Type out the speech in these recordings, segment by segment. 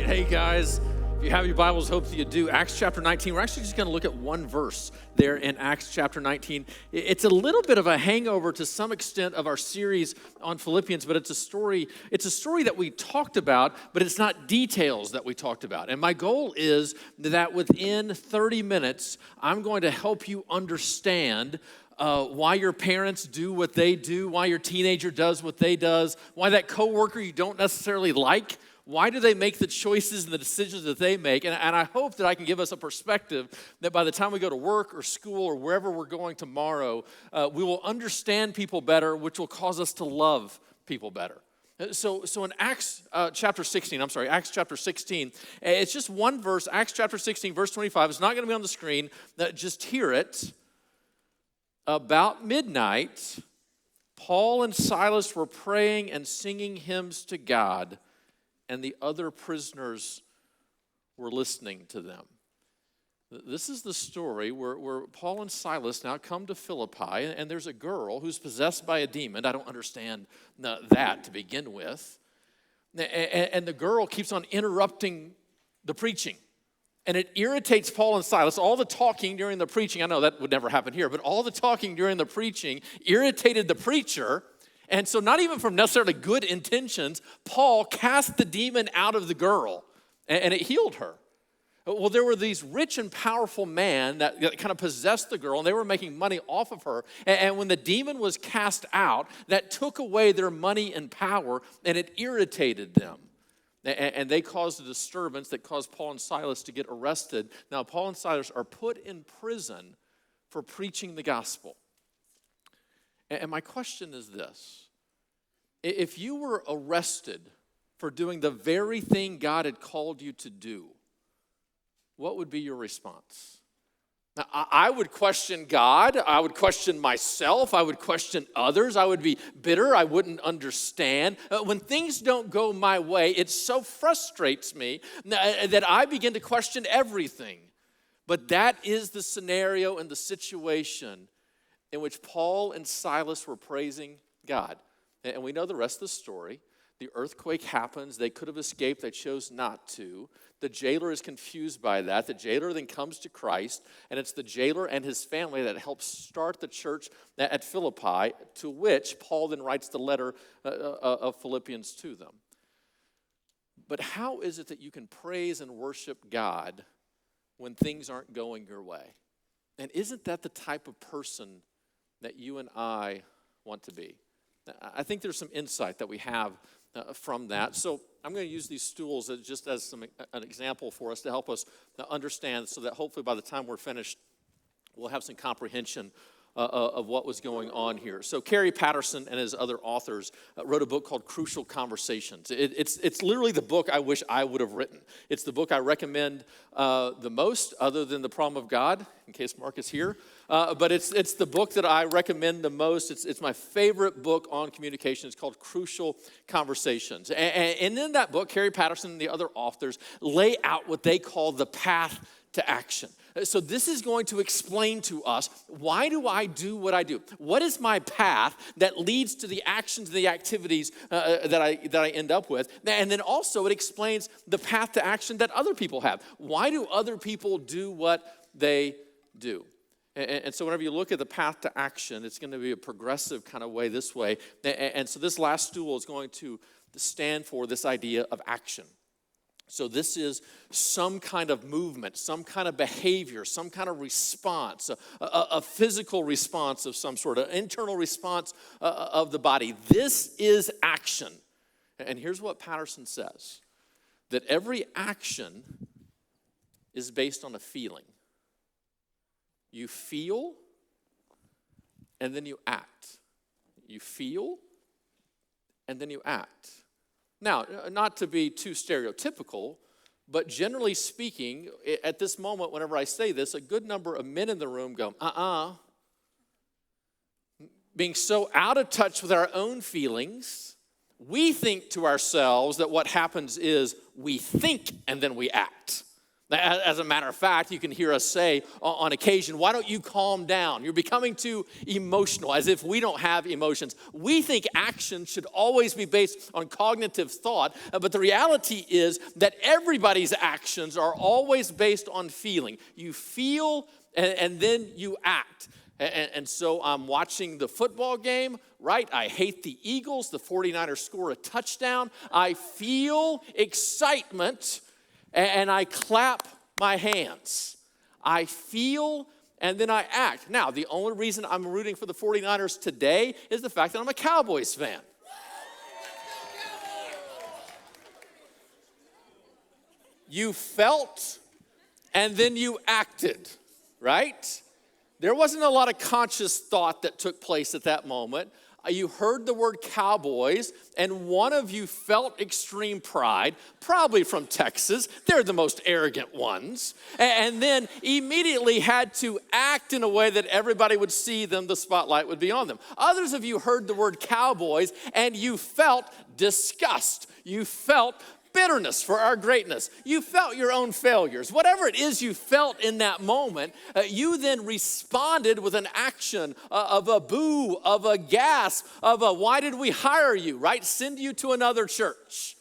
right, hey guys, if you have your Bibles, hope that you do. Acts chapter 19, we're actually just going to look at one verse there in Acts chapter 19. It's a little bit of a hangover to some extent of our series on Philippians, but it's a story that we talked about, but it's not details that we talked about. And my goal is that within 30 minutes, I'm going to help you understand why your parents do what they do, why your teenager does what they does, why that coworker you don't necessarily like, why do they make the choices and the decisions that they make? And I hope that I can give us a perspective that by the time we go to work or school or wherever we're going tomorrow, we will understand people better, which will cause us to love people better. So in Acts chapter 16, it's just one verse, Acts chapter 16, verse 25. It's not going to be on the screen. Just hear it. About midnight, Paul and Silas were praying and singing hymns to God, and the other prisoners were listening to them. This is the story where Paul and Silas now come to Philippi, and there's a girl who's possessed by a demon. I don't understand that to begin with. And the girl keeps on interrupting the preaching. And it irritates Paul and Silas. All the talking during the preaching, I know that would never happen here, but all the talking during the preaching irritated the preacher. And so not even from necessarily good intentions, Paul cast the demon out of the girl, and it healed her. Well, there were these rich and powerful men that kind of possessed the girl, and they were making money off of her. And when the demon was cast out, that took away their money and power, and it irritated them. And they caused a disturbance that caused Paul and Silas to get arrested. Now, Paul and Silas are put in prison for preaching the gospel. And my question is this. If you were arrested for doing the very thing God had called you to do, what would be your response? Now, I would question God. I would question myself. I would question others. I would be bitter. I wouldn't understand. When things don't go my way, it so frustrates me that I begin to question everything. But that is the scenario and the situation in which Paul and Silas were praising God. And we know the rest of the story. The earthquake happens. They could have escaped. They chose not to. The jailer is confused by that. The jailer then comes to Christ, and it's the jailer and his family that helps start the church at Philippi, to which Paul then writes the letter of Philippians to them. But how is it that you can praise and worship God when things aren't going your way? And isn't that the type of person that you and I want to be? I think there's some insight that we have from that. So I'm going to use these stools just as an example for us to help us understand, so that hopefully by the time we're finished, we'll have some comprehension of what was going on here. So Kerry Patterson and his other authors wrote a book called Crucial Conversations. It's literally the book I wish I would have written. It's the book I recommend the most, other than The Problem of God, in case Mark is here. But it's the book that I recommend the most. It's my favorite book on communication. It's called Crucial Conversations. And in that book, Kerry Patterson and the other authors lay out what they call the path to action. So this is going to explain to us, why do I do what I do? What is my path that leads to the actions and the activities that I end up with? And then also it explains the path to action that other people have. Why do other people do what they do? And so whenever you look at the path to action, it's going to be a progressive kind of way this way. And so this last stool is going to stand for this idea of action. So this is some kind of movement, some kind of behavior, some kind of response, a physical response of some sort, an internal response of the body. This is action. And here's what Patterson says, that every action is based on a feeling. You feel, and then you act. You feel, and then you act. Now, not to be too stereotypical, but generally speaking, at this moment, whenever I say this, a good number of men in the room go, Being so out of touch with our own feelings, we think to ourselves that what happens is we think and then we act. As a matter of fact, you can hear us say on occasion, why don't you calm down? You're becoming too emotional, as if we don't have emotions. We think action should always be based on cognitive thought, but the reality is that everybody's actions are always based on feeling. You feel and then you act. And so I'm watching the football game, right? I hate the Eagles. The 49ers score a touchdown. I feel excitement and I clap my hands. I feel and then I act. Now, the only reason I'm rooting for the 49ers today is the fact that I'm a Cowboys fan. You felt and then you acted, right? There wasn't a lot of conscious thought that took place at that moment. You heard the word Cowboys, and one of you felt extreme pride, probably from Texas. They're the most arrogant ones. And then immediately had to act in a way that everybody would see them, the spotlight would be on them. Others of you heard the word Cowboys, and you felt disgust. You felt bitterness for our greatness. You felt your own failures. Whatever it is you felt in that moment, you then responded with an action of a boo, of a gasp, of a why did we hire you, right? Send you to another church.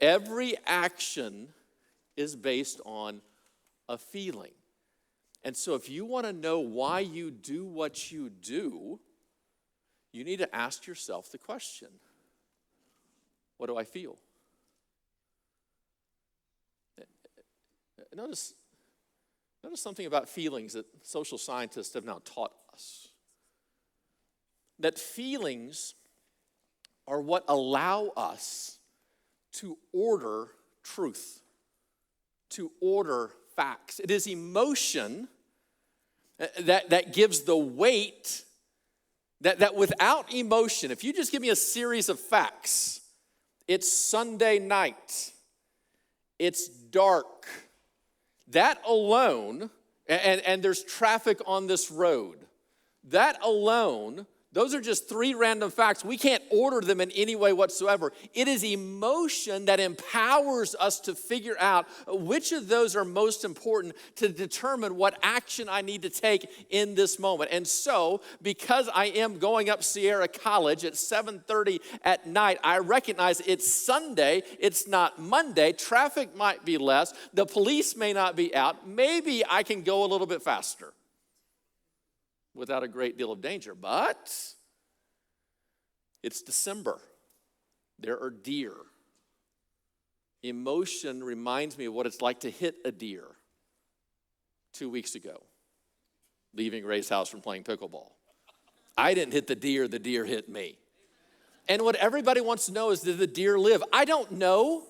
Every action is based on a feeling. And so if you want to know why you do what you do, you need to ask yourself the question, what do I feel? Notice something about feelings that social scientists have now taught us. That feelings are what allow us to order truth, to order facts. It is emotion that gives the weight that without emotion, if you just give me a series of facts, it's Sunday night, it's dark, that alone, and there's traffic on this road, that alone, those are just three random facts. We can't order them in any way whatsoever. It is emotion that empowers us to figure out which of those are most important to determine what action I need to take in this moment. And so, because I am going up Sierra College at 7:30 at night, I recognize it's Sunday, it's not Monday, traffic might be less, the police may not be out, maybe I can go a little bit faster without a great deal of danger. But it's December. There are deer. Emotion reminds me of what it's like to hit a deer 2 weeks ago, leaving Ray's house from playing pickleball. I didn't hit the deer hit me. And what everybody wants to know is, did the deer live? I don't know.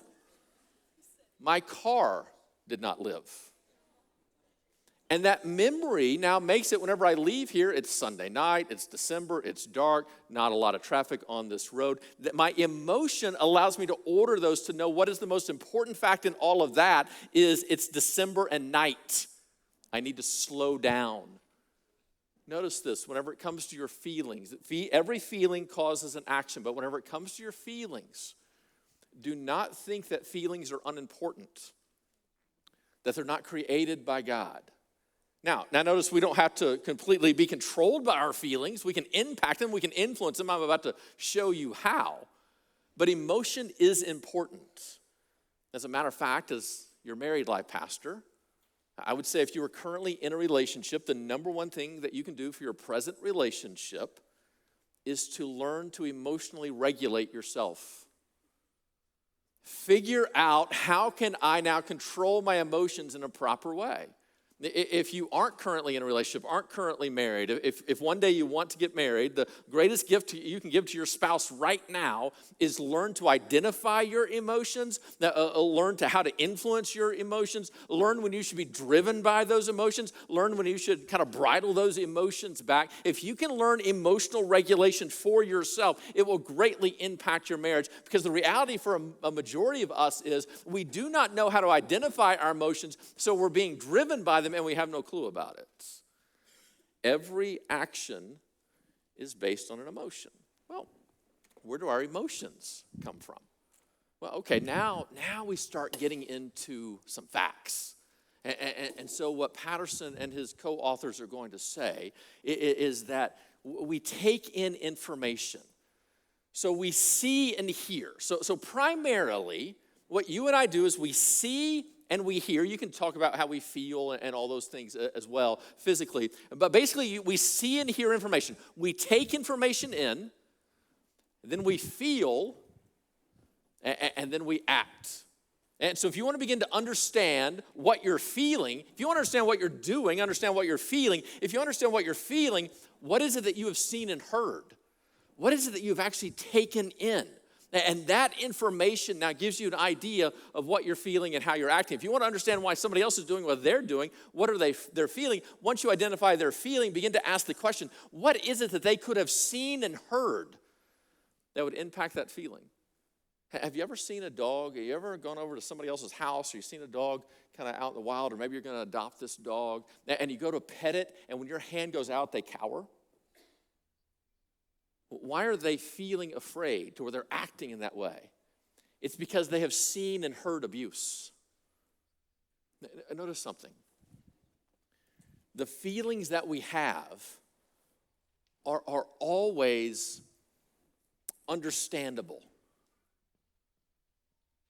My car did not live. And that memory now makes it, whenever I leave here, it's Sunday night, it's December, it's dark, not a lot of traffic on this road. That my emotion allows me to order those to know what is the most important fact in all of that is it's December and night. I need to slow down. Notice this, whenever it comes to your feelings, every feeling causes an action, but whenever it comes to your feelings, do not think that feelings are unimportant, that they're not created by God. Now notice we don't have to completely be controlled by our feelings. We can impact them, we can influence them. I'm about to show you how. But emotion is important. As a matter of fact, as your married life pastor, I would say if you are currently in a relationship, the number one thing that you can do for your present relationship is to learn to emotionally regulate yourself. Figure out, how can I now control my emotions in a proper way? If you aren't currently in a relationship, aren't currently married, if one day you want to get married, the greatest gift you can give to your spouse right now is learn to identify your emotions, learn to how to influence your emotions, learn when you should be driven by those emotions, learn when you should kind of bridle those emotions back. If you can learn emotional regulation for yourself, it will greatly impact your marriage, because the reality for a majority of us is we do not know how to identify our emotions, so we're being driven by them and we have no clue about it. Every action is based on an emotion. Well, where do our emotions come from? Well, okay, now we start getting into some facts. And so what Patterson and his co-authors are going to say is that we take in information. So we see and hear. So primarily, what you and I do is we see and we hear. You can talk about how we feel and all those things as well physically. But basically, we see and hear information. We take information in, then we feel, and then we act. And so if you want to begin to understand what you're feeling, if you want to understand what you're doing, understand what you're feeling, if you understand what you're feeling, what is it that you have seen and heard? What is it that you've actually taken in? And that information now gives you an idea of what you're feeling and how you're acting. If you want to understand why somebody else is doing what they're doing, what are they're feeling? Once you identify their feeling, begin to ask the question, what is it that they could have seen and heard that would impact that feeling? Have you ever seen a dog? Have you ever gone over to somebody else's house or you've seen a dog kind of out in the wild, or maybe you're going to adopt this dog, and you go to pet it, and when your hand goes out, they cower? Why are they feeling afraid to where they're acting in that way? It's because they have seen and heard abuse. Notice something. The feelings that we have are always understandable.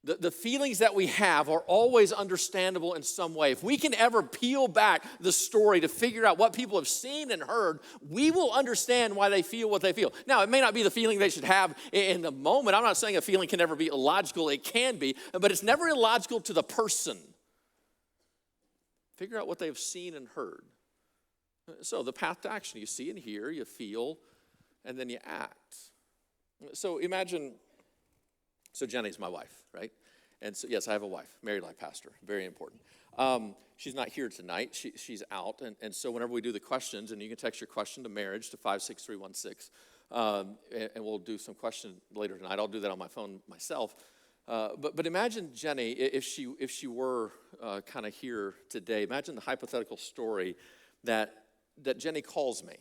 The feelings that we have are always understandable in some way. If we can ever peel back the story to figure out what people have seen and heard, we will understand why they feel what they feel. Now, it may not be the feeling they should have in the moment. I'm not saying a feeling can never be illogical. It can be, but it's never illogical to the person. Figure out what they've seen and heard. So the path to action, you see and hear, you feel, and then you act. So imagine... So Jenny's my wife, right? And so, yes, I have a wife, married life pastor, very important. She's not here tonight. She's out. And so whenever we do the questions, and you can text your question to marriage to 56316, and we'll do some question later tonight. I'll do that on my phone myself. But imagine Jenny, if she were kind of here today, imagine the hypothetical story that Jenny calls me.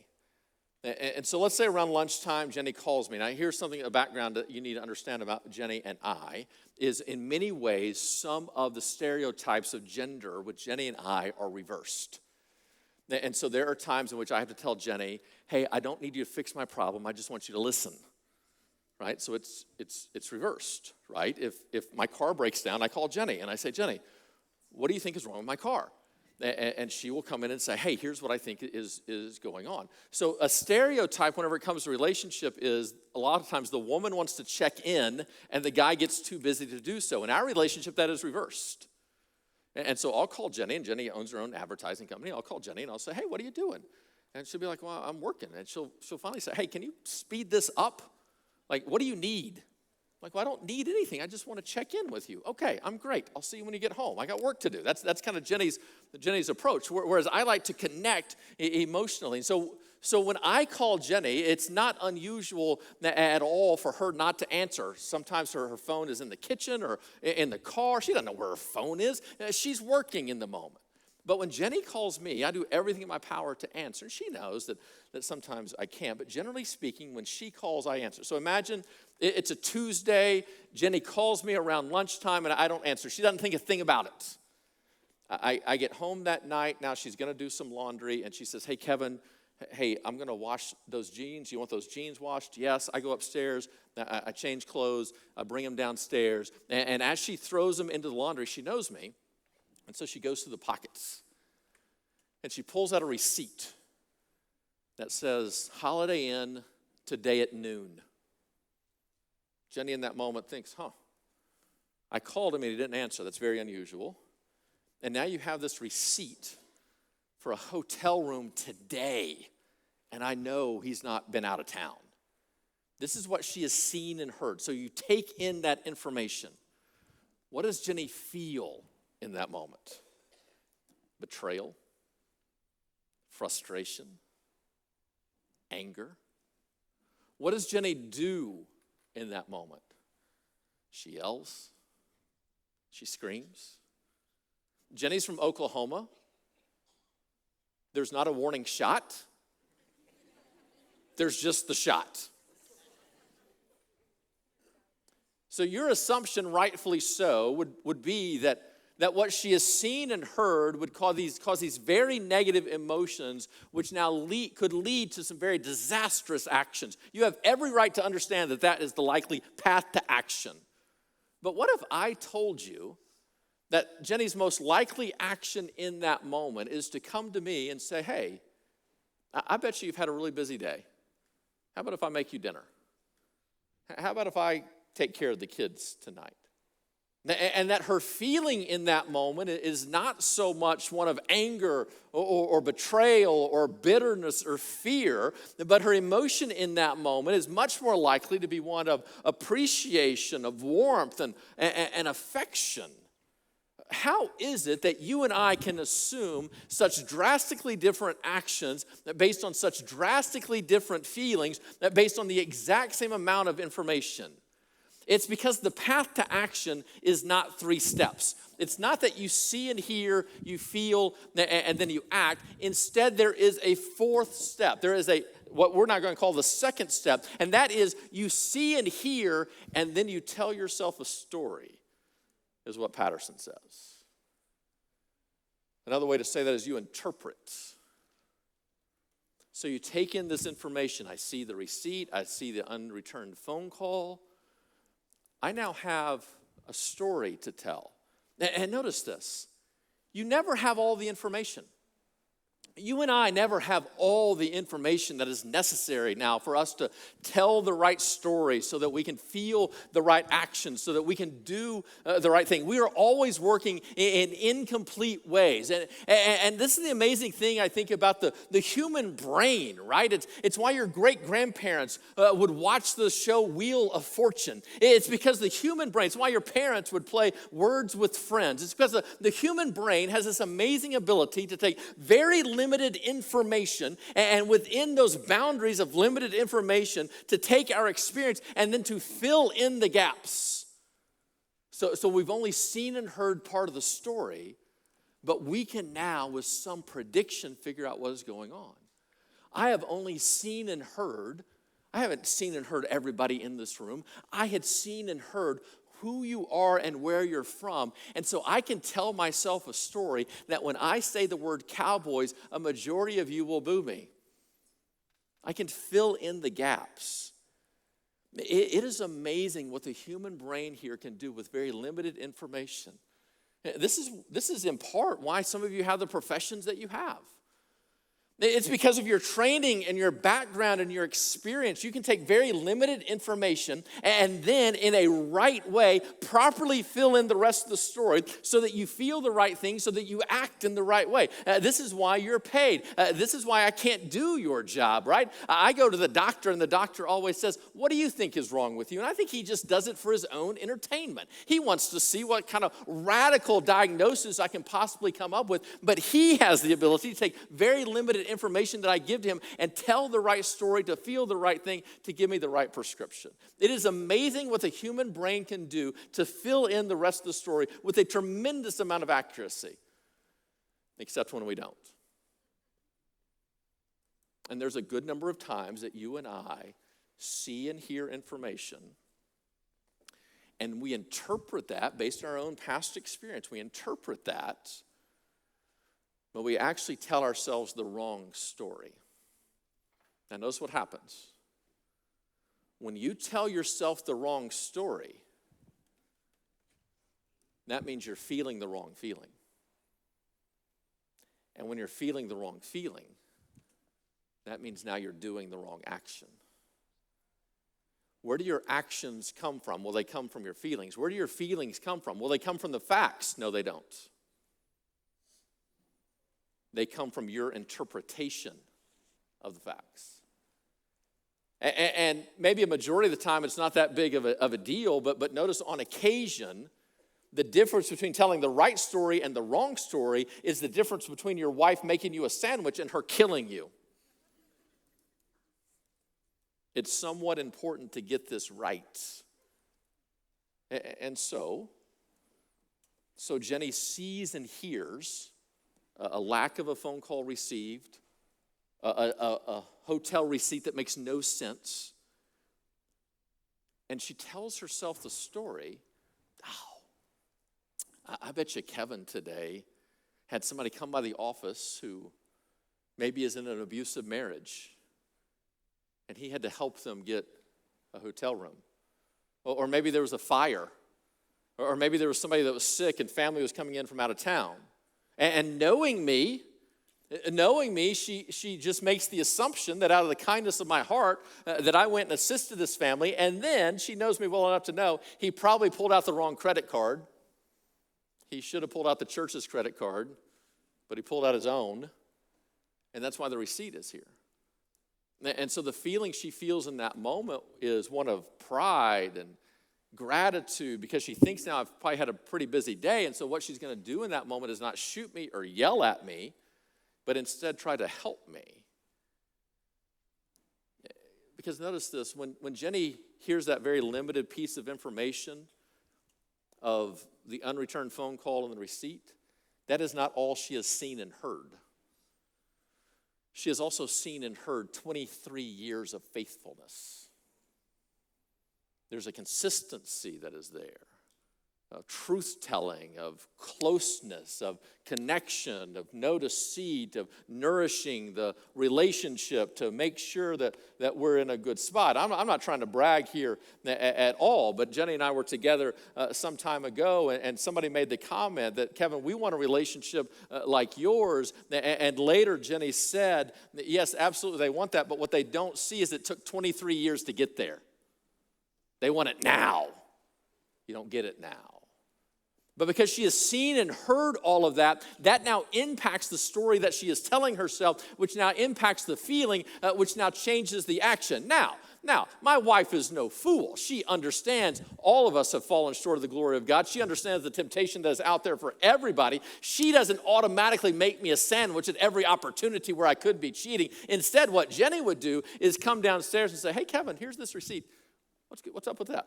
And so let's say around lunchtime, Jenny calls me. Now, here's something, a background that you need to understand about Jenny and I, is in many ways, some of the stereotypes of gender with Jenny and I are reversed. And so there are times in which I have to tell Jenny, hey, I don't need you to fix my problem. I just want you to listen, right? So it's reversed, right? If my car breaks down, I call Jenny, and I say, Jenny, what do you think is wrong with my car? And she will come in and say, hey, here's what I think is going on. So a stereotype whenever it comes to relationship is a lot of times the woman wants to check in and the guy gets too busy to do so. In our relationship, that is reversed. And so I'll call Jenny, and Jenny owns her own advertising company. I'll call Jenny and I'll say, hey, what are you doing? And she'll be like, well, I'm working. And she'll finally say, hey, can you speed this up? Like, what do you need? Like, well, I don't need anything. I just want to check in with you. Okay, I'm great. I'll see you when you get home. I got work to do. That's kind of Jenny's approach, whereas I like to connect emotionally. So when I call Jenny, it's not unusual at all for her not to answer. Sometimes her phone is in the kitchen or in the car. She doesn't know where her phone is. She's working in the moment. But when Jenny calls me, I do everything in my power to answer. She knows that sometimes I can't. But generally speaking, when she calls, I answer. So imagine it's a Tuesday. Jenny calls me around lunchtime, and I don't answer. She doesn't think a thing about it. I get home that night. Now she's going to do some laundry, and she says, hey, Kevin, hey, I'm going to wash those jeans. You want those jeans washed? Yes. I go upstairs. I change clothes. I bring them downstairs. And as she throws them into the laundry, she knows me. And so she goes through the pockets, and she pulls out a receipt that says, Holiday Inn, today at noon. Jenny in that moment thinks, I called him and he didn't answer. That's very unusual. And now you have this receipt for a hotel room today, and I know he's not been out of town. This is what she has seen and heard. So you take in that information. What does Jenny feel in that moment? Betrayal, frustration, anger. What does Jenny do in that moment? She yells. She screams. Jenny's from Oklahoma. There's not a warning shot. There's just the shot. So your assumption, rightfully so, would be that what she has seen and heard would cause these very negative emotions, which now could lead to some very disastrous actions. You have every right to understand that that is the likely path to action. But what if I told you that Jenny's most likely action in that moment is to come to me and say, hey, I bet you've had a really busy day. How about if I make you dinner? How about if I take care of the kids tonight? And that her feeling in that moment is not so much one of anger or betrayal or bitterness or fear, but her emotion in that moment is much more likely to be one of appreciation, of warmth and affection. How is it that you and I can assume such drastically different actions based on such drastically different feelings based on the exact same amount of information? It's because the path to action is not 3 steps. It's not that you see and hear, you feel, and then you act. Instead, there is a 4th step. There is what we're not going to call the 2nd step, and that is you see and hear, and then you tell yourself a story, is what Patterson says. Another way to say that is you interpret. So you take in this information. I see the receipt. I see the unreturned phone call. I now have a story to tell. And notice this. You never have all the information. You and I never have all the information that is necessary now for us to tell the right story so that we can feel the right action, so that we can do the right thing. We are always working in incomplete ways. And this is the amazing thing, I think, about the human brain, right? It's why your great-grandparents would watch the show Wheel of Fortune. It's because the human brain, it's why your parents would play Words with Friends. It's because the human brain has this amazing ability to take very limited information, and within those boundaries of limited information, to take our experience and then to fill in the gaps. So we've only seen and heard part of the story, but we can now, with some prediction, figure out what is going on. I have only seen and heard. I haven't seen and heard everybody in this room. I had seen and heard who you are and where you're from. And so I can tell myself a story that when I say the word Cowboys, a majority of you will boo me. I can fill in the gaps. It is amazing what the human brain here can do with very limited information. This is in part why some of you have the professions that you have. It's because of your training and your background and your experience. You can take very limited information and then, in a right way, properly fill in the rest of the story so that you feel the right thing, so that you act in the right way. This is why you're paid. This is why I can't do your job, right? I go to the doctor, and the doctor always says, "What do you think is wrong with you?" And I think he just does it for his own entertainment. He wants to see what kind of radical diagnosis I can possibly come up with, but he has the ability to take very limited information that I give to him and tell the right story, to feel the right thing, to give me the right prescription. It is amazing what the human brain can do to fill in the rest of the story with a tremendous amount of accuracy, except when we don't. And there's a good number of times that you and I see and hear information, and we interpret that based on our own past experience. We interpret that, but we actually tell ourselves the wrong story. Now notice what happens. When you tell yourself the wrong story, that means you're feeling the wrong feeling. And when you're feeling the wrong feeling, that means now you're doing the wrong action. Where do your actions come from? Well, they come from your feelings. Where do your feelings come from? Well, they come from the facts. No, they don't. They come from your interpretation of the facts. And maybe a majority of the time it's not that big of a deal, but notice on occasion, the difference between telling the right story and the wrong story is the difference between your wife making you a sandwich and her killing you. It's somewhat important to get this right. And so Jenny sees and hears a lack of a phone call received, a hotel receipt that makes no sense. And she tells herself the story. Oh, I bet you Kevin today had somebody come by the office who maybe is in an abusive marriage, and he had to help them get a hotel room. Or maybe there was a fire. Or maybe there was somebody that was sick and family was coming in from out of town. And knowing me, she just makes the assumption that out of the kindness of my heart, that I went and assisted this family. And then she knows me well enough to know he probably pulled out the wrong credit card. He should have pulled out the church's credit card, but he pulled out his own. And that's why the receipt is here. And so the feeling she feels in that moment is one of pride and gratitude, because she thinks now I've probably had a pretty busy day, and so what she's going to do in that moment is not shoot me or yell at me, but instead try to help me. Because notice this, when Jenny hears that very limited piece of information of the unreturned phone call and the receipt, that is not all she has seen and heard. She has also seen and heard 23 years of faithfulness. There's a consistency that is there, of truth-telling, of closeness, of connection, of no deceit, of nourishing the relationship to make sure that we're in a good spot. I'm not trying to brag here at all, but Jenny and I were together some time ago, and somebody made the comment that, Kevin, we want a relationship like yours. And later Jenny said, yes, absolutely, they want that, but what they don't see is it took 23 years to get there. They want it now. You don't get it now. But because she has seen and heard all of that, that now impacts the story that she is telling herself, which now impacts the feeling, which now changes the action. Now, my wife is no fool. She understands all of us have fallen short of the glory of God. She understands the temptation that is out there for everybody. She doesn't automatically make me a sandwich at every opportunity where I could be cheating. Instead, what Jenny would do is come downstairs and say, hey, Kevin, here's this receipt. What's up with that?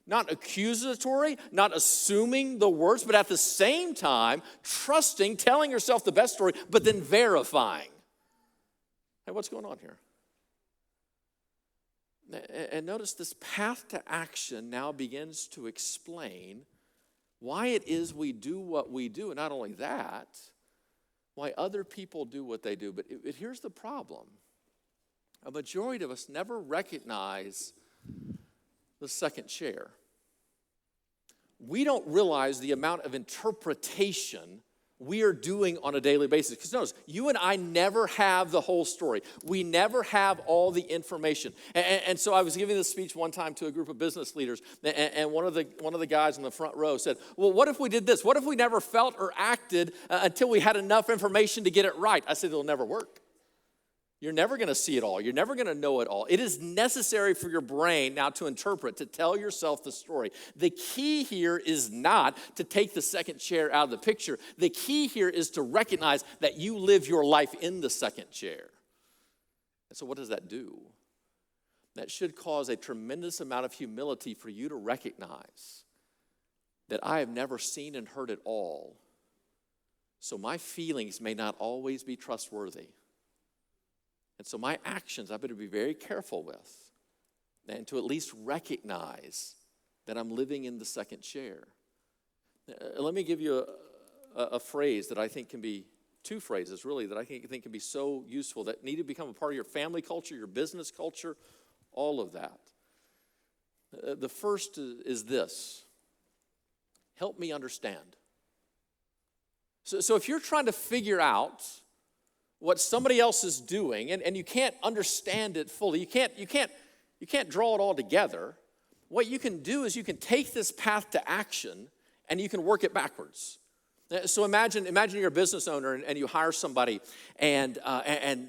Not accusatory, not assuming the worst, but at the same time, trusting, telling herself the best story, but then verifying. Hey, what's going on here? And notice this path to action now begins to explain why it is we do what we do. And not only that, why other people do what they do. But here's the problem. A majority of us never recognize the second chair. We don't realize the amount of interpretation we are doing on a daily basis. Because notice, you and I never have the whole story. We never have all the information. And so I was giving this speech one time to a group of business leaders, and one of the guys in the front row said, well, what if we did this? What if we never felt or acted until we had enough information to get it right? I said, it'll never work. You're never going to see it all. You're never going to know it all. It is necessary for your brain now to interpret, to tell yourself the story. The key here is not to take the second chair out of the picture. The key here is to recognize that you live your life in the second chair. And so what does that do? That should cause a tremendous amount of humility for you to recognize that I have never seen and heard it all. So my feelings may not always be trustworthy. And so my actions I better be very careful with, and to at least recognize that I'm living in the second chair. Let me give you a phrase that I think can be, two phrases really, that I think can be so useful, that need to become a part of your family culture, your business culture, all of that. The first is this: help me understand. So if you're trying to figure out what somebody else is doing, and you can't understand it fully, you can't draw it all together, what you can do is you can take this path to action and you can work it backwards. So imagine you're a business owner and you hire somebody, and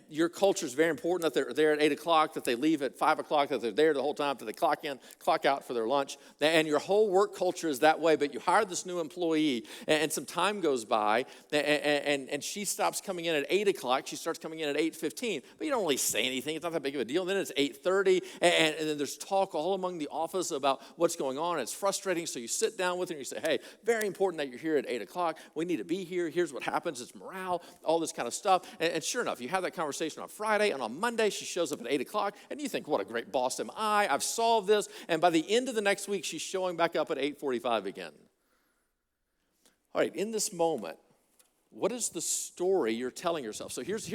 your culture is very important, that they're there at 8 o'clock, that they leave at 5 o'clock, that they're there the whole time, that they clock in, clock out for their lunch, and your whole work culture is that way. But you hire this new employee, and some time goes by, and she stops coming in at 8 o'clock. She starts coming in at 8:15, but you don't really say anything. It's not that big of a deal. And then it's 8:30, and then there's talk all among the office about what's going on. It's frustrating, so you sit down with her and you say, hey, very important that you're here at 8 o'clock. We need to be here. Here's what happens. It's morale, all this kind of stuff. And sure enough, you have that conversation on Friday, and on Monday, she shows up at 8 o'clock, and you think, what a great boss am I. I've solved this. And by the end of the next week, she's showing back up at 8:45 again. All right, in this moment, what is the story you're telling yourself? So here's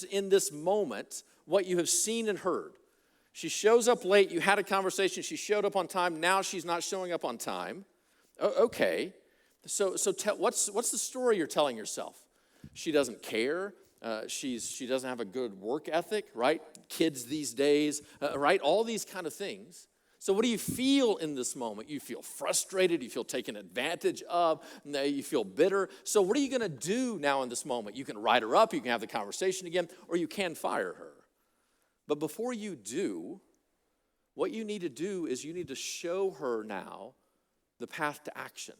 in this moment what you have seen and heard. She shows up late. You had a conversation. She showed up on time. Now she's not showing up on time. Okay. So what's the story you're telling yourself? She doesn't care. She doesn't have a good work ethic, right? Kids these days, right? All these kind of things. So what do you feel in this moment? You feel frustrated. You feel taken advantage of. You feel bitter. So what are you going to do now in this moment? You can write her up. You can have the conversation again, or you can fire her. But before you do, what you need to do is you need to show her now the path to action.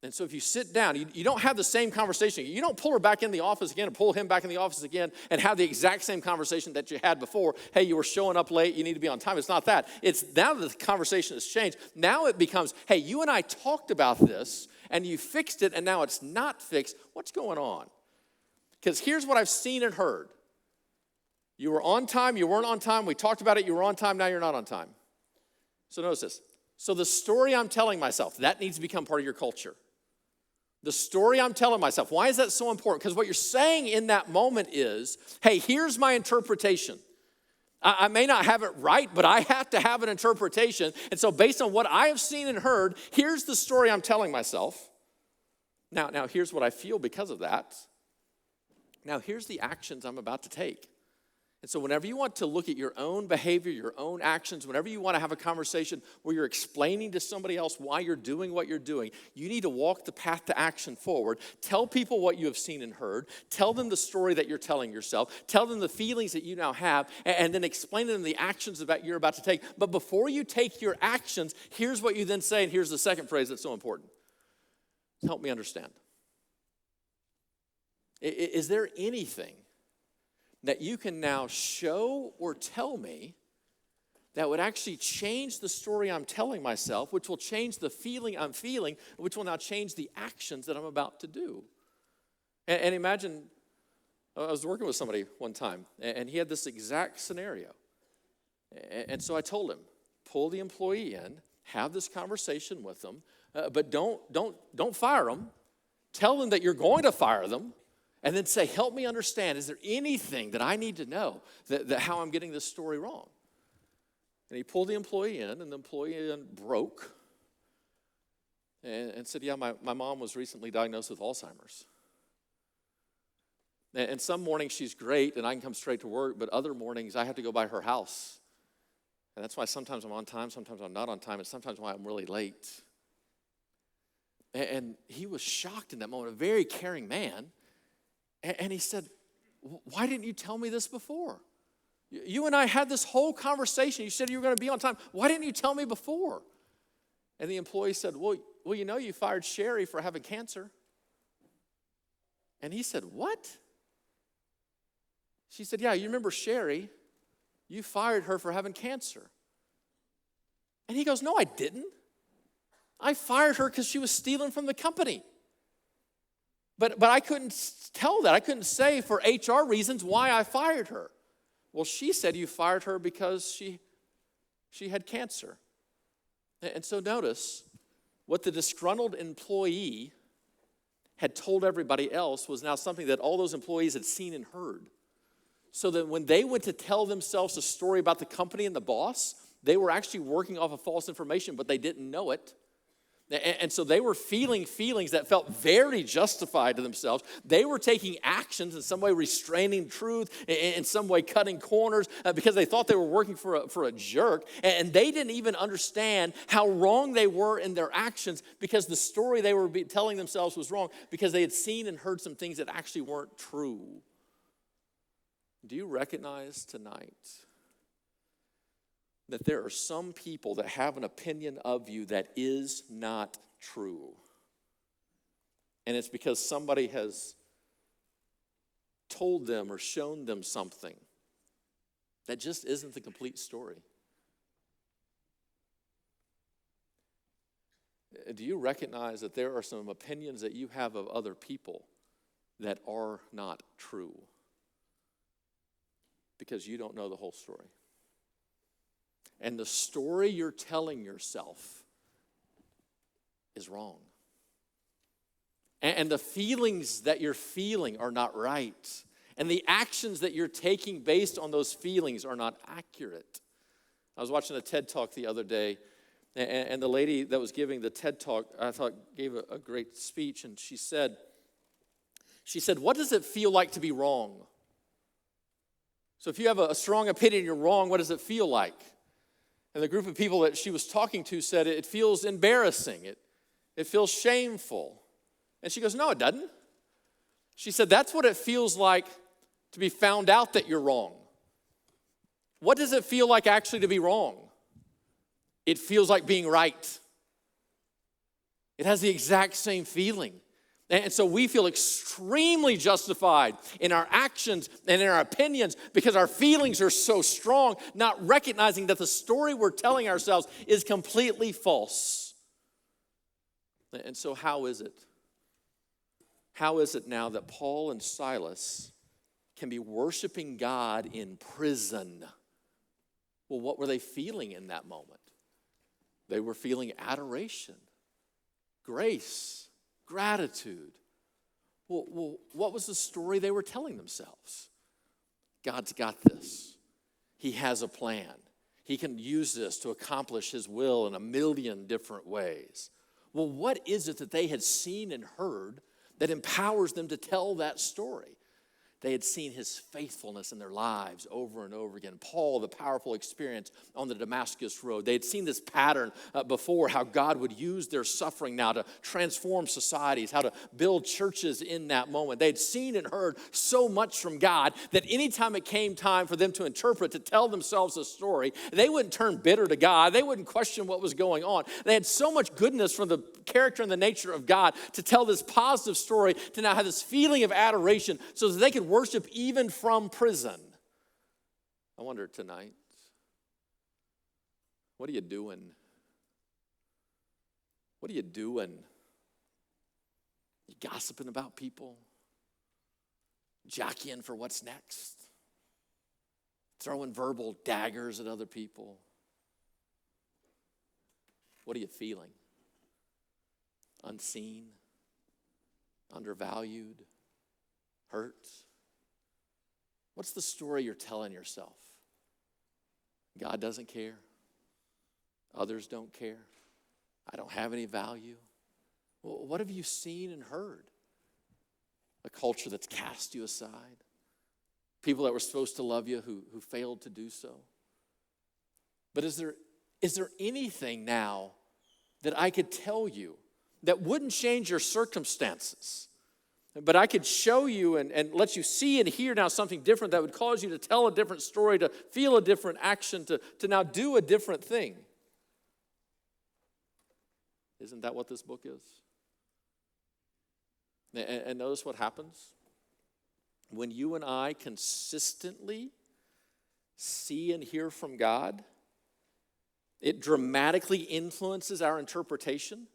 And so if you sit down, you don't have the same conversation. You don't pull her back in the office again and pull him back in the office again and have the exact same conversation that you had before. Hey, you were showing up late. You need to be on time. It's not that. It's now that the conversation has changed. Now it becomes, hey, you and I talked about this and you fixed it and now it's not fixed. What's going on? Because here's what I've seen and heard. You were on time, you weren't on time, we talked about it, you were on time, now you're not on time. So notice this. So the story I'm telling myself, that needs to become part of your culture. The story I'm telling myself, why is that so important? Because what you're saying in that moment is, hey, here's my interpretation. I may not have it right, but I have to have an interpretation. And so based on what I have seen and heard, here's the story I'm telling myself. Now here's what I feel because of that. Now here's the actions I'm about to take. And so whenever you want to look at your own behavior, your own actions, whenever you want to have a conversation where you're explaining to somebody else why you're doing what you're doing, you need to walk the path to action forward. Tell people what you have seen and heard. Tell them the story that you're telling yourself. Tell them the feelings that you now have, and then explain to them the actions that you're about to take. But before you take your actions, here's what you then say, and here's the second phrase that's so important. Help me understand. Is there anything that you can now show or tell me that would actually change the story I'm telling myself, which will change the feeling I'm feeling, which will now change the actions that I'm about to do? And imagine, I was working with somebody one time, and he had this exact scenario. And so I told him, pull the employee in, have this conversation with them, but don't fire them. Tell them that you're going to fire them. And then say, help me understand, is there anything that I need to know that how I'm getting this story wrong? And he pulled the employee in, and the employee broke and said, yeah, my mom was recently diagnosed with Alzheimer's. And some mornings she's great, and I can come straight to work, but other mornings I have to go by her house. And that's why sometimes I'm on time, sometimes I'm not on time, and sometimes why I'm really late. And he was shocked in that moment, a very caring man. And he said, why didn't you tell me this before? You and I had this whole conversation. You said you were going to be on time. Why didn't you tell me before? And the employee said, well, you know, you fired Sherry for having cancer. And he said, what? She said, yeah, you remember Sherry? You fired her for having cancer. And he goes, no, I didn't. I fired her because she was stealing from the company. But I couldn't tell that. I couldn't say for HR reasons why I fired her. Well, she said you fired her because she had cancer. And so notice, what the disgruntled employee had told everybody else was now something that all those employees had seen and heard. So that when they went to tell themselves a story about the company and the boss, they were actually working off of false information, but they didn't know it. And so they were feeling feelings that felt very justified to themselves. They were taking actions in some way, restraining truth, in some way cutting corners, because they thought they were working for a jerk. And they didn't even understand how wrong they were in their actions, because the story they were telling themselves was wrong, because they had seen and heard some things that actually weren't true. Do you recognize tonight that there are some people that have an opinion of you that is not true? And it's because somebody has told them or shown them something that just isn't the complete story. Do you recognize that there are some opinions that you have of other people that are not true? Because you don't know the whole story. And the story you're telling yourself is wrong. And the feelings that you're feeling are not right. And the actions that you're taking based on those feelings are not accurate. I was watching a TED Talk the other day, and the lady that was giving the TED Talk, I thought, gave a great speech, and she said, what does it feel like to be wrong? So if you have a strong opinion you're wrong, what does it feel like? And the group of people that she was talking to said it feels embarrassing. It feels shameful. And she goes, no, it doesn't. She said, that's what it feels like to be found out that you're wrong. What does it feel like actually to be wrong? It feels like being right. It has the exact same feeling. And so we feel extremely justified in our actions and in our opinions because our feelings are so strong, not recognizing that the story we're telling ourselves is completely false. And so how is it? How is it now that Paul and Silas can be worshiping God in prison? Well, what were they feeling in that moment? They were feeling adoration, grace, gratitude. Well, what was the story they were telling themselves? God's got this. He has a plan. He can use this to accomplish His will in a million different ways. Well, what is it that they had seen and heard that empowers them to tell that story? They had seen His faithfulness in their lives over and over again. Paul, the powerful experience on the Damascus Road. They had seen this pattern before, how God would use their suffering now to transform societies, how to build churches in that moment. They had seen and heard so much from God that anytime it came time for them to interpret, to tell themselves a story, they wouldn't turn bitter to God. They wouldn't question what was going on. They had so much goodness from the character and the nature of God to tell this positive story, to now have this feeling of adoration so that they could worship even from prison. I wonder tonight, what are you doing? What are you doing? You gossiping about people? Jockeying for what's next? Throwing verbal daggers at other people? What are you feeling? Unseen? Undervalued? Hurt? What's the story you're telling yourself? God doesn't care. Others don't care. I don't have any value. Well, what have you seen and heard? A culture that's cast you aside. People that were supposed to love you who failed to do so. But is there anything now that I could tell you that wouldn't change your circumstances? But I could show you and let you see and hear now something different that would cause you to tell a different story, to feel a different action, to now do a different thing. Isn't that what this book is? And notice what happens. When you and I consistently see and hear from God, it dramatically influences our interpretation,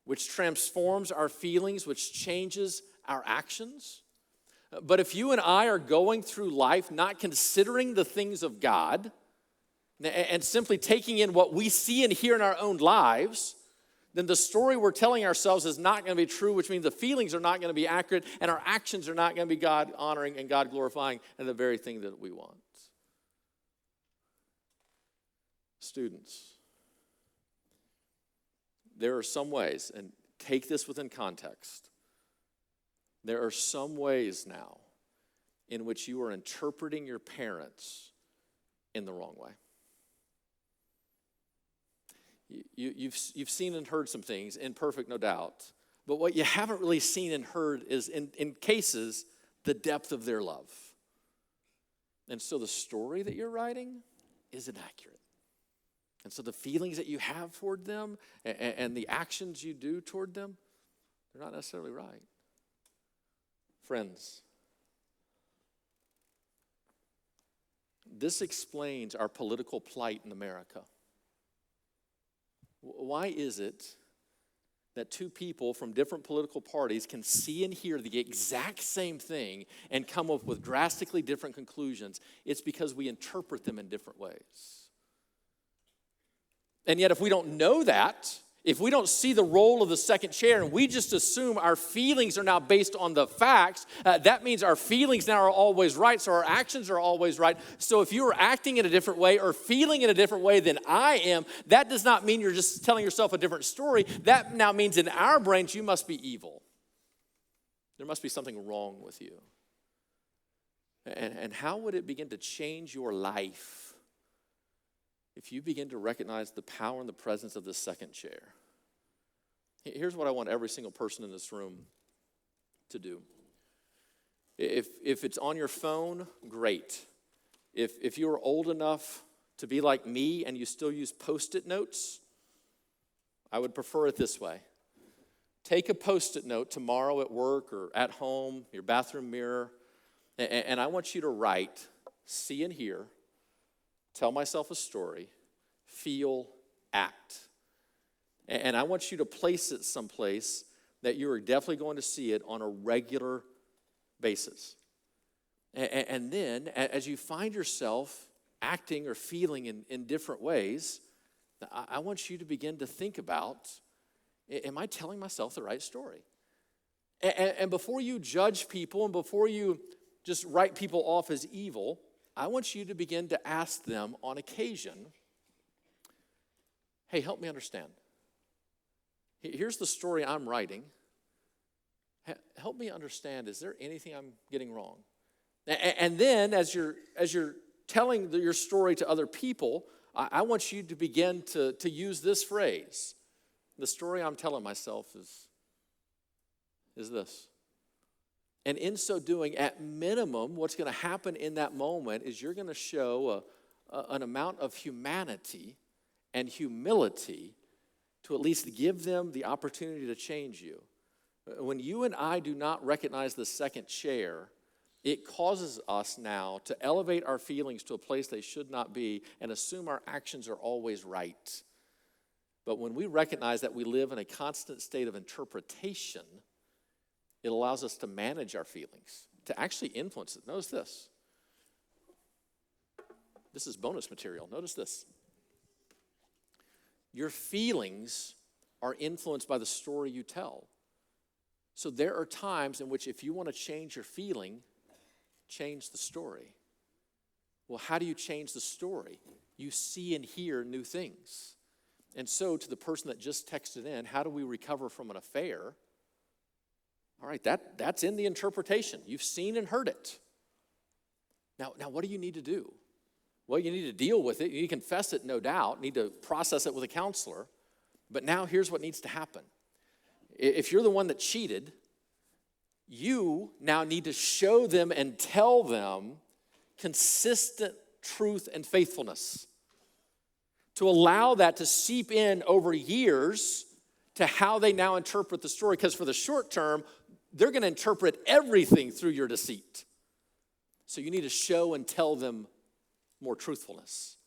which transforms our feelings, which changes our actions. But if you and I are going through life not considering the things of God and simply taking in what we see and hear in our own lives, then the story we're telling ourselves is not going to be true, which means the feelings are not going to be accurate and our actions are not going to be God honoring and God glorifying and the very thing that we want. Students, there are some ways, and take this within context, there are some ways now in which you are interpreting your parents in the wrong way. You've seen and heard some things, imperfect, no doubt, but what you haven't really seen and heard is, in cases, the depth of their love. And so the story that you're writing isn't accurate. And so the feelings that you have toward them and the actions you do toward them, they're not necessarily right. Friends, this explains our political plight in America. Why is it that two people from different political parties can see and hear the exact same thing and come up with drastically different conclusions? It's because we interpret them in different ways. And yet, if we don't know that, if we don't see the role of the second chair and we just assume our feelings are now based on the facts, that means our feelings now are always right, so our actions are always right. So if you are acting in a different way or feeling in a different way than I am, that does not mean you're just telling yourself a different story. That now means in our brains you must be evil. There must be something wrong with you. And how would it begin to change your life if you begin to recognize the power and the presence of the second chair? Here's what I want every single person in this room to do. If it's on your phone, great. If you're old enough to be like me and you still use Post-it notes, I would prefer it this way. Take a Post-it note tomorrow at work or at home, your bathroom mirror, and I want you to write, see and hear, tell myself a story, feel, act. And I want you to place it someplace that you are definitely going to see it on a regular basis. And then, as you find yourself acting or feeling in different ways, I want you to begin to think about, am I telling myself the right story? And before you judge people and before you just write people off as evil, I want you to begin to ask them on occasion, hey, help me understand. Here's the story I'm writing. Help me understand, is there anything I'm getting wrong? And then as you're telling your story to other people, I want you to begin to use this phrase. The story I'm telling myself is this. And in so doing, at minimum, what's going to happen in that moment is you're going to show an amount of humanity and humility to at least give them the opportunity to change you. When you and I do not recognize the second chair, it causes us now to elevate our feelings to a place they should not be and assume our actions are always right. But when we recognize that we live in a constant state of interpretation, it allows us to manage our feelings, to actually influence it. Notice this. This is bonus material. Notice this. Your feelings are influenced by the story you tell. So there are times in which if you want to change your feeling, change the story. Well, how do you change the story? You see and hear new things. And so to the person that just texted in, how do we recover from an affair? All right, that's in the interpretation. You've seen and heard it. Now, what do you need to do? Well, you need to deal with it. You need to confess it, no doubt. You need to process it with a counselor. But now here's what needs to happen. If you're the one that cheated, you now need to show them and tell them consistent truth and faithfulness. To allow that to seep in over years to how they now interpret the story. Because for the short term, they're going to interpret everything through your deceit. So you need to show and tell them more truthfulness.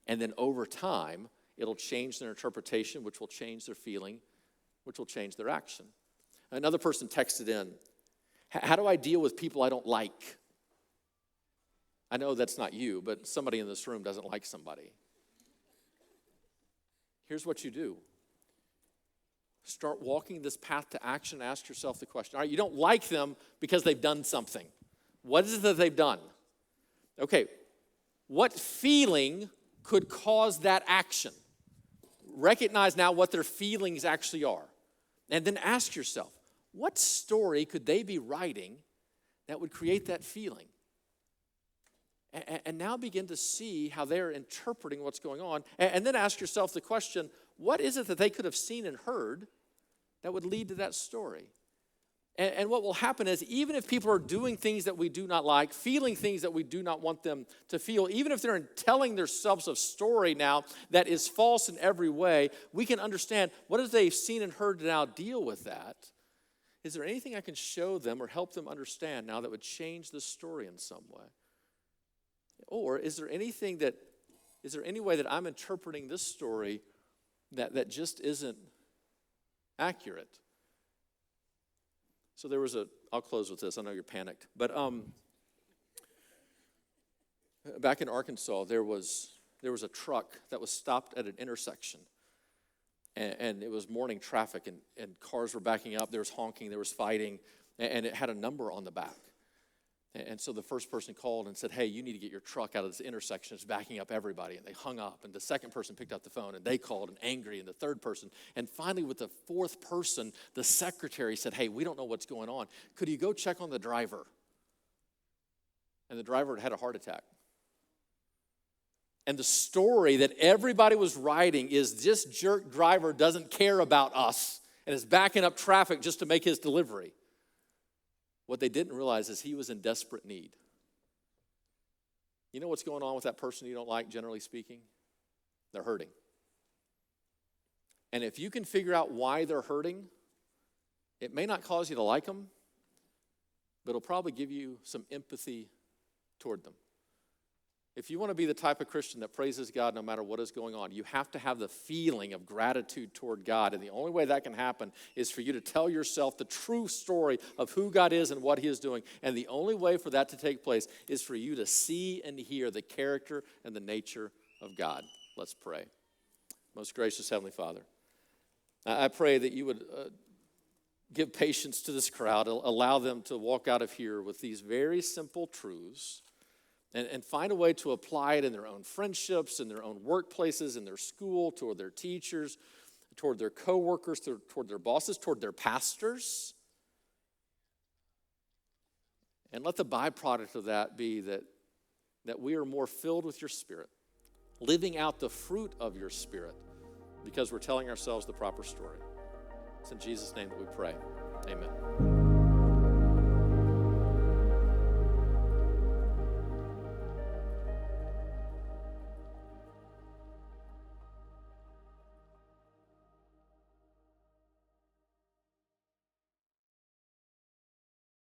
And then over time, it'll change their interpretation, which will change their feeling, which will change their action. Another person texted in, how do I deal with people I don't like? I know that's not you, but somebody in this room doesn't like somebody. Here's what you do. Start walking this path to action. Ask yourself the question. All right, you don't like them because they've done something. What is it that they've done? Okay, what feeling could cause that action? Recognize now what their feelings actually are. And then ask yourself, what story could they be writing that would create that feeling? And now begin to see how they're interpreting what's going on. And then ask yourself the question, what is it that they could have seen and heard that would lead to that story? And what will happen is, even if people are doing things that we do not like, feeling things that we do not want them to feel, even if they're telling themselves a story now that is false in every way, we can understand what have they seen and heard to now deal with that. Is there anything I can show them or help them understand now that would change this story in some way? Or is there any way that I'm interpreting this story that just isn't accurate. So there was I'll close with this. I know you're panicked. But back in Arkansas, there was a truck that was stopped at an intersection. And it was morning traffic, and cars were backing up. There was honking, there was fighting, and it had a number on the back. And so the first person called and said, hey, you need to get your truck out of this intersection. It's backing up everybody. And they hung up. And the second person picked up the phone, and they called, and angry. And the third person. And finally, with the fourth person, the secretary said, hey, we don't know what's going on. Could you go check on the driver? And the driver had a heart attack. And the story that everybody was writing is this jerk driver doesn't care about us and is backing up traffic just to make his delivery. What they didn't realize is he was in desperate need. You know what's going on with that person you don't like, generally speaking? They're hurting. And if you can figure out why they're hurting, it may not cause you to like them, but it'll probably give you some empathy toward them. If you want to be the type of Christian that praises God no matter what is going on, you have to have the feeling of gratitude toward God. And the only way that can happen is for you to tell yourself the true story of who God is and what he is doing. And the only way for that to take place is for you to see and hear the character and the nature of God. Let's pray. Most gracious Heavenly Father, I pray that you would give patience to this crowd, allow them to walk out of here with these very simple truths, and find a way to apply it in their own friendships, in their own workplaces, in their school, toward their teachers, toward their coworkers, toward their bosses, toward their pastors. And let the byproduct of that be that we are more filled with your Spirit, living out the fruit of your Spirit, because we're telling ourselves the proper story. It's in Jesus' name that we pray. Amen.